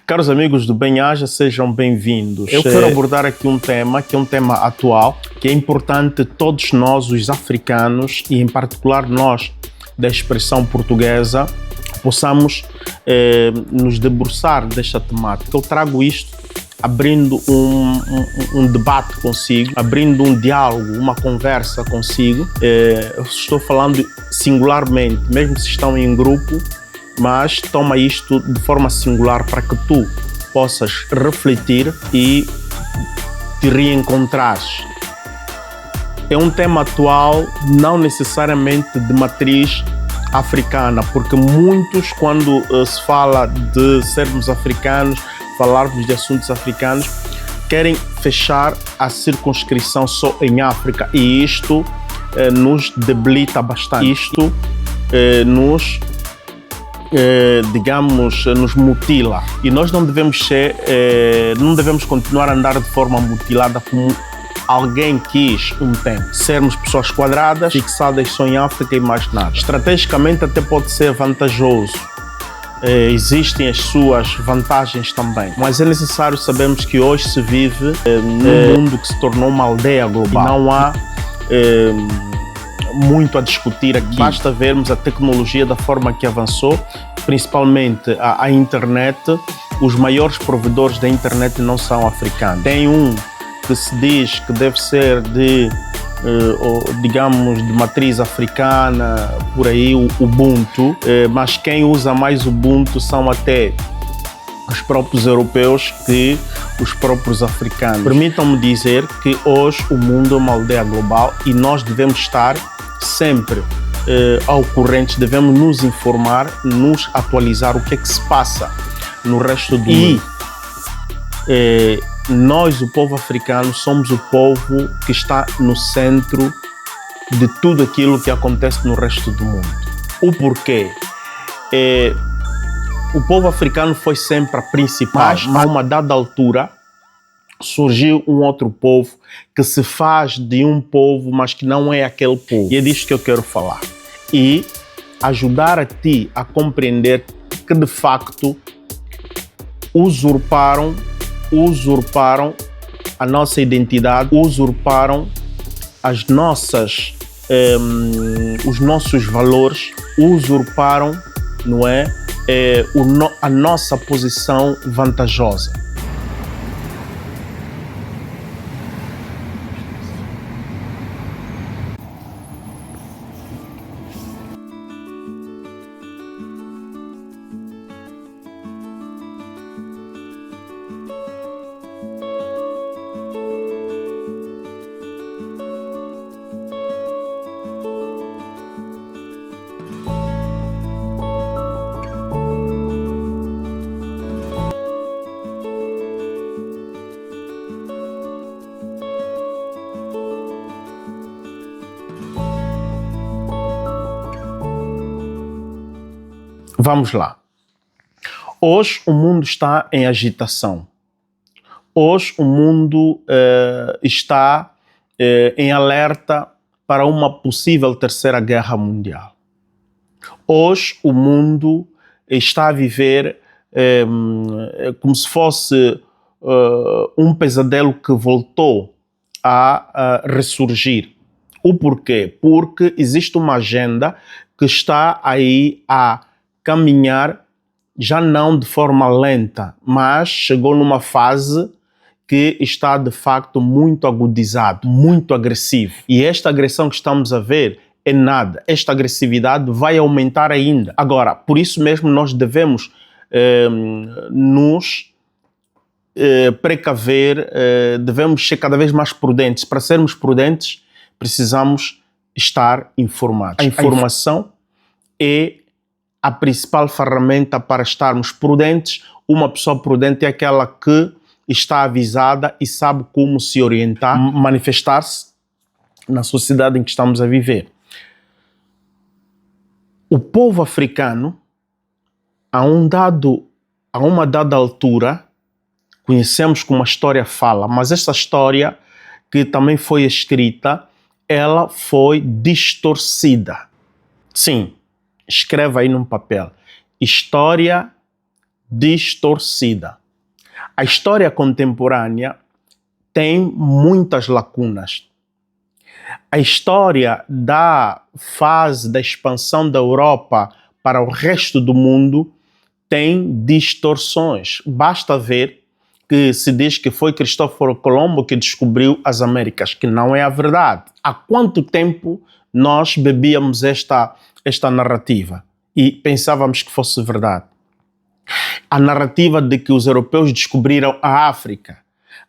Caros amigos do Bem-Aja, sejam bem-vindos. Eu quero abordar aqui um tema que é um tema atual, que é importante todos nós, os africanos, e em particular nós da expressão portuguesa, possamos nos debruçar desta temática. Eu trago isto abrindo um debate consigo, abrindo um diálogo, uma conversa consigo. Eu estou falando singularmente, mesmo se estão em grupo, mas toma isto de forma singular para que tu possas refletir e te reencontrares. É um tema atual, não necessariamente de matriz africana, porque muitos, quando se fala de sermos africanos, falarmos de assuntos africanos, querem fechar a circunscrição só em África, e isto nos debilita bastante. Isto nos mutila, e nós não devemos não devemos continuar a andar de forma mutilada como alguém quis um tempo. Sermos pessoas quadradas, fixadas só em África e mais nada. Estrategicamente até pode ser vantajoso, existem as suas vantagens também, mas é necessário sabermos que hoje se vive num mundo que se tornou uma aldeia global. E não há muito a discutir aqui. Basta vermos a tecnologia da forma que avançou, principalmente a internet. Os maiores provedores da internet não são africanos. Tem um que se diz que deve ser de matriz africana, por aí, o Ubuntu, mas quem usa mais Ubuntu são até os próprios europeus que os próprios africanos. Permitam-me dizer que hoje o mundo é uma aldeia global e nós devemos estar sempre ao corrente, devemos nos informar, nos atualizar o que é que se passa no resto do mundo. Nós, o povo africano, somos o povo que está no centro de tudo aquilo que acontece no resto do mundo. O porquê? O povo africano foi sempre a principal, mas a uma dada altura surgiu um outro povo que se faz de um povo, mas que não é aquele povo. E é disto que eu quero falar. E ajudar a ti a compreender que, de facto, usurparam a nossa identidade, usurparam as nossas, os nossos valores, usurparam, não é, a nossa posição vantajosa. Vamos lá. Hoje o mundo está em agitação. Hoje o mundo está em alerta para uma possível terceira guerra mundial. Hoje o mundo está a viver como se fosse um pesadelo que voltou a ressurgir. O porquê? Porque existe uma agenda que está aí a caminhar, já não de forma lenta, mas chegou numa fase que está de facto muito agudizado, muito agressivo. E esta agressão que estamos a ver é nada. Esta agressividade vai aumentar ainda. Agora, por isso mesmo nós devemos nos precaver, devemos ser cada vez mais prudentes. Para sermos prudentes, precisamos estar informados. A informação é a principal ferramenta para estarmos prudentes. Uma pessoa prudente é aquela que está avisada e sabe como se orientar, manifestar-se na sociedade em que estamos a viver. O povo africano, a uma dada altura, conhecemos como a história fala, mas essa história que também foi escrita, ela foi distorcida. Sim. Escreva aí num papel. História distorcida. A história contemporânea tem muitas lacunas. A história da fase da expansão da Europa para o resto do mundo tem distorções. Basta ver que se diz que foi Cristóvão Colombo que descobriu as Américas, que não é a verdade. Há quanto tempo nós bebíamos esta narrativa e pensávamos que fosse verdade? A narrativa de que os europeus descobriram a África.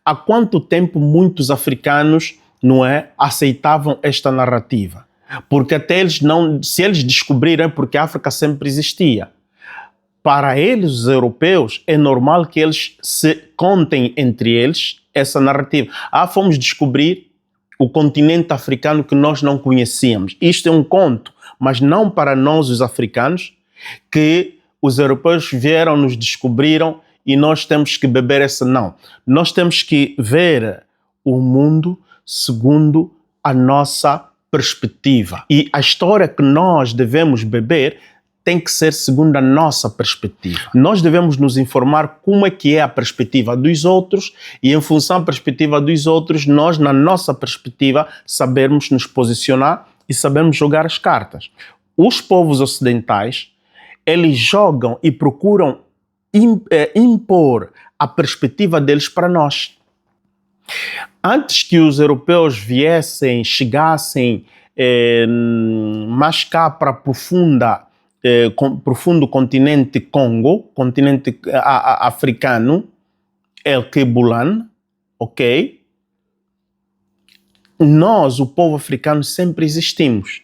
Há quanto tempo muitos africanos, não é, aceitavam esta narrativa? Porque até eles não, se eles descobriram é porque a África sempre existia. Para eles, os europeus, é normal que eles se contem entre eles essa narrativa. Fomos descobrir o continente africano que nós não conhecíamos. Isto é um conto, mas não para nós, os africanos, que os europeus vieram, nos descobriram e nós temos que beber essa. Não. Nós temos que ver o mundo segundo a nossa perspectiva. E a história que nós devemos beber tem que ser segundo a nossa perspectiva. Nós devemos nos informar como é que é a perspectiva dos outros e, em função da perspectiva dos outros, nós, na nossa perspectiva, sabermos nos posicionar e sabermos jogar as cartas. Os povos ocidentais, eles jogam e procuram impor a perspectiva deles para nós. Antes que os europeus viessem, chegassem mais cá para profundo continente Congo, continente africano, El Kebulan, ok? Nós, o povo africano, sempre existimos.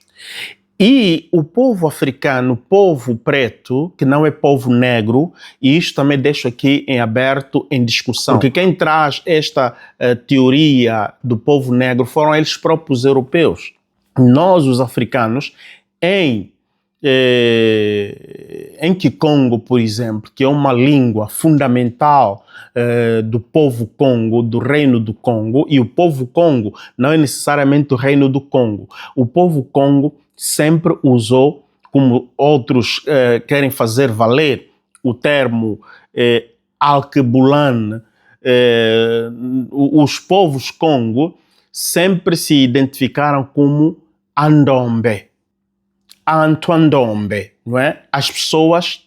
E o povo africano, povo preto, que não é povo negro, e isto também deixo aqui em aberto, em discussão, porque quem traz esta teoria do povo negro foram eles próprios europeus. Nós, os africanos, em Kikongo, por exemplo, que é uma língua fundamental do povo Congo, do reino do Congo, e o povo Congo não é necessariamente o reino do Congo. O povo Congo sempre usou, como outros querem fazer valer, o termo Alkebulan. Os povos Congo sempre se identificaram como Andombe. Antoandombe, não é? As pessoas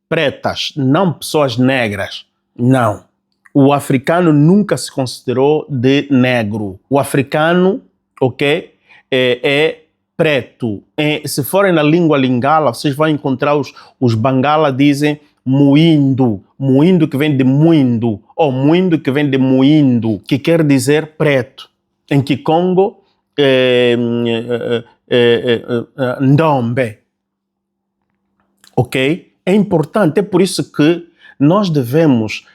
pretas, não pessoas negras, não. O africano nunca se considerou de negro. O africano, ok, é preto. Se forem na língua lingala, vocês vão encontrar os bangala dizem muindo, muindo que vem de muindo, ou muindo que vem de muindo, que quer dizer preto. Em Kikongo, Ndombe. Ok? É importante, é por isso que nós devemos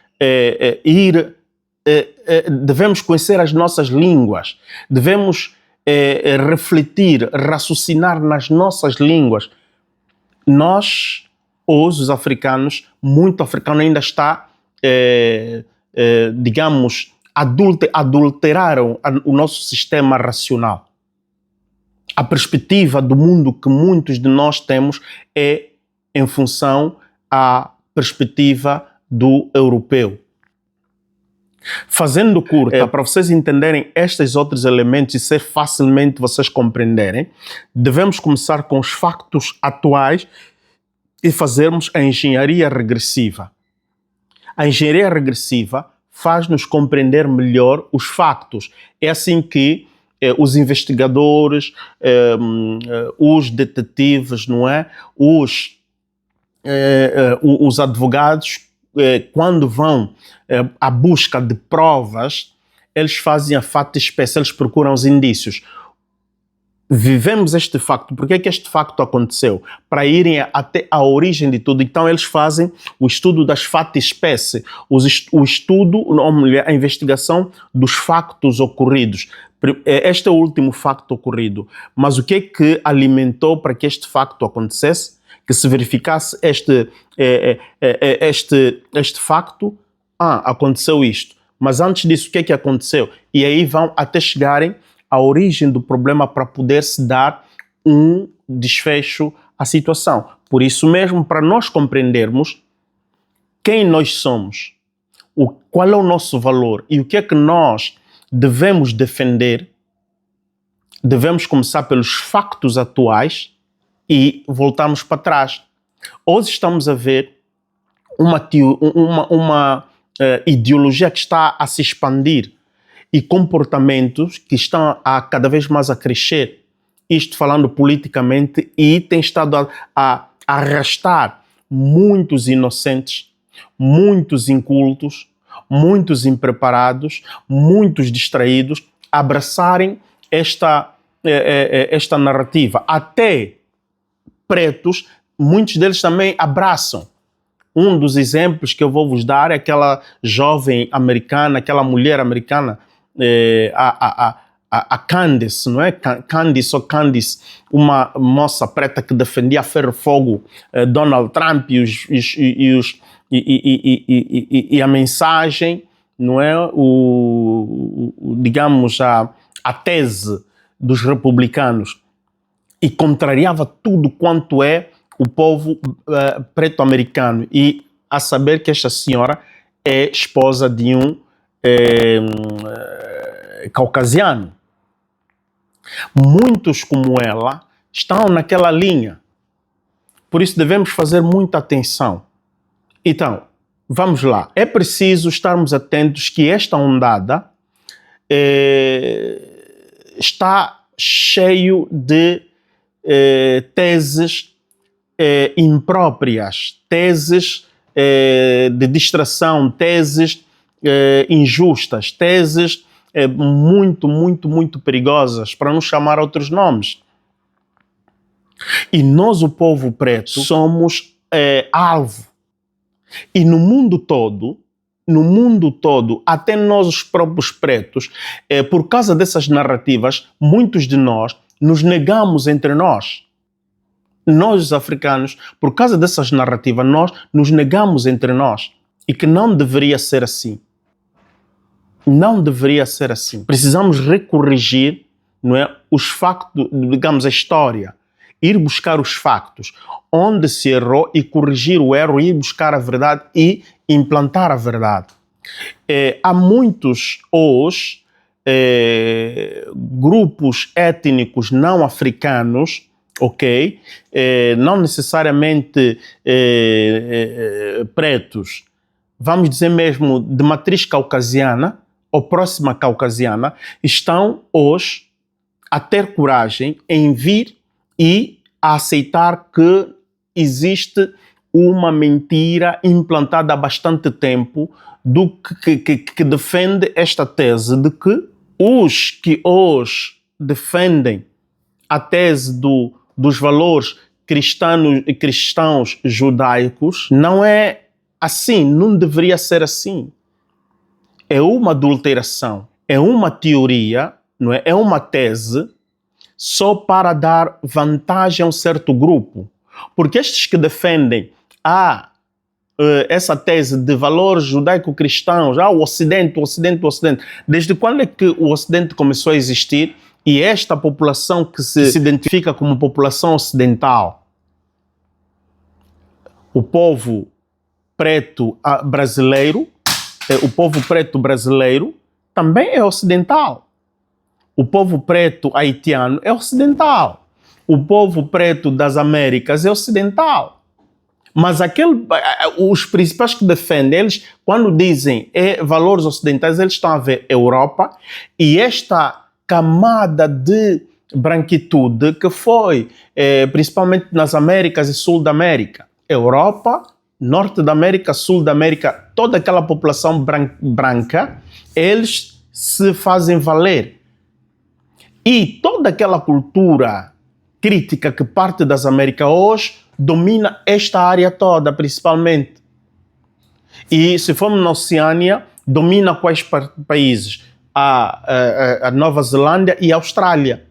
devemos conhecer as nossas línguas, devemos refletir, raciocinar nas nossas línguas. Nós, os africanos, muito africano ainda está, digamos, adulteraram o nosso sistema racional. A perspectiva do mundo que muitos de nós temos é em função à perspectiva do europeu. Fazendo curta, para vocês entenderem estes outros elementos e ser facilmente vocês compreenderem, devemos começar com os factos atuais e fazermos a engenharia regressiva. A engenharia regressiva faz-nos compreender melhor os factos. É assim que os investigadores, os detetives, não é? Os advogados, quando vão à busca de provas, eles fazem a fato espécie, eles procuram os indícios. Vivemos este facto. Por que é que este facto aconteceu? Para irem até a origem de tudo. Então eles fazem o estudo das fato espécie, o estudo, a investigação dos factos ocorridos. Este é o último facto ocorrido. Mas o que é que alimentou para que este facto acontecesse? Que se verificasse este facto, aconteceu isto. Mas antes disso, o que é que aconteceu? E aí vão até chegarem à origem do problema para poder-se dar um desfecho à situação. Por isso mesmo, para nós compreendermos quem nós somos, qual é o nosso valor e o que é que nós devemos defender, devemos começar pelos factos atuais e voltarmos para trás. Hoje estamos a ver uma ideologia que está a se expandir e comportamentos que estão a cada vez mais a crescer, isto falando politicamente, e tem estado a arrastar muitos inocentes, muitos incultos, muitos impreparados, muitos distraídos, a abraçarem esta narrativa. Até pretos, muitos deles também abraçam. Um dos exemplos que eu vou vos dar é aquela jovem americana, aquela mulher americana, a Candice, não é? Candice, uma moça preta que defendia a ferro e fogo Donald Trump e a mensagem, não é? Digamos, a tese dos republicanos, e contrariava tudo quanto é o povo preto americano, e a saber que esta senhora é esposa de um caucasiano. Muitos como ela estão naquela linha, por isso devemos fazer muita atenção. Então, vamos lá, é preciso estarmos atentos que esta ondada está cheio de teses impróprias, teses de distração, teses injustas, teses muito perigosas, para não chamar outros nomes. E nós, o povo preto, somos alvo. E no mundo todo, até nós os próprios pretos, por causa dessas narrativas, muitos de nós nos negamos entre nós. Nós, os africanos, por causa dessas narrativas, nós nos negamos entre nós. E que não deveria ser assim. Não deveria ser assim. Precisamos recorrigir, não é, os factos, digamos, a história. Ir buscar os factos. Onde se errou e corrigir o erro, ir buscar a verdade e implantar a verdade. Há muitos hoje grupos étnicos não africanos, ok? Não necessariamente pretos, vamos dizer mesmo de matriz caucasiana ou próxima caucasiana, estão hoje a ter coragem em vir e a aceitar que existe uma mentira implantada há bastante tempo que defende esta tese de que os que hoje defendem a tese dos valores cristãos judaicos, não é assim, não deveria ser assim. É uma adulteração, é uma teoria, não é? É uma tese só para dar vantagem a um certo grupo. Porque estes que defendem essa tese de valores judaico-cristãos, o Ocidente, desde quando é que o Ocidente começou a existir e esta população que se identifica como população ocidental, o povo preto brasileiro, também é ocidental. O povo preto haitiano é ocidental. O povo preto das Américas é ocidental. Mas os principais que defendem, eles, quando dizem valores ocidentais, eles estão a ver Europa e esta camada de branquitude que foi principalmente nas Américas e Sul da América. Europa, Norte da América, Sul da América, toda aquela população branca, eles se fazem valer. E toda aquela cultura crítica que parte das Américas hoje domina esta área toda, principalmente. E se formos na Oceânia, domina quais países? A Nova Zelândia e a Austrália.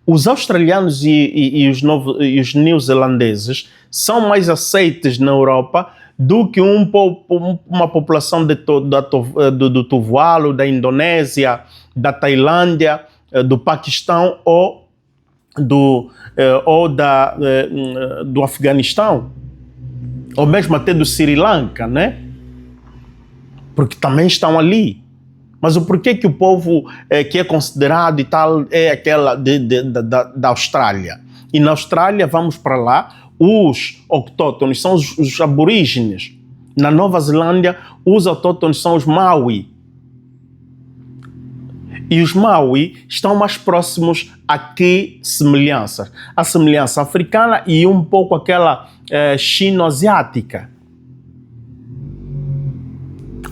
Os australianos e os neozelandeses são mais aceitos na Europa do que uma população do Tuvalu, da Indonésia, da Tailândia, do Paquistão ou do Afeganistão. Ou mesmo até do Sri Lanka, né? Porque também estão ali. Mas o porquê que o povo que é considerado e tal é aquela da Austrália? E na Austrália, vamos para lá, os autóctones são os aborígenes. Na Nova Zelândia, os autóctones são os Maui. E os Maui estão mais próximos a que semelhanças? A semelhança africana e um pouco aquela chino-asiática.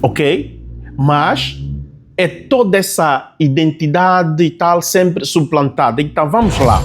Ok? Mas é toda essa identidade e tal sempre suplantada. Então vamos lá.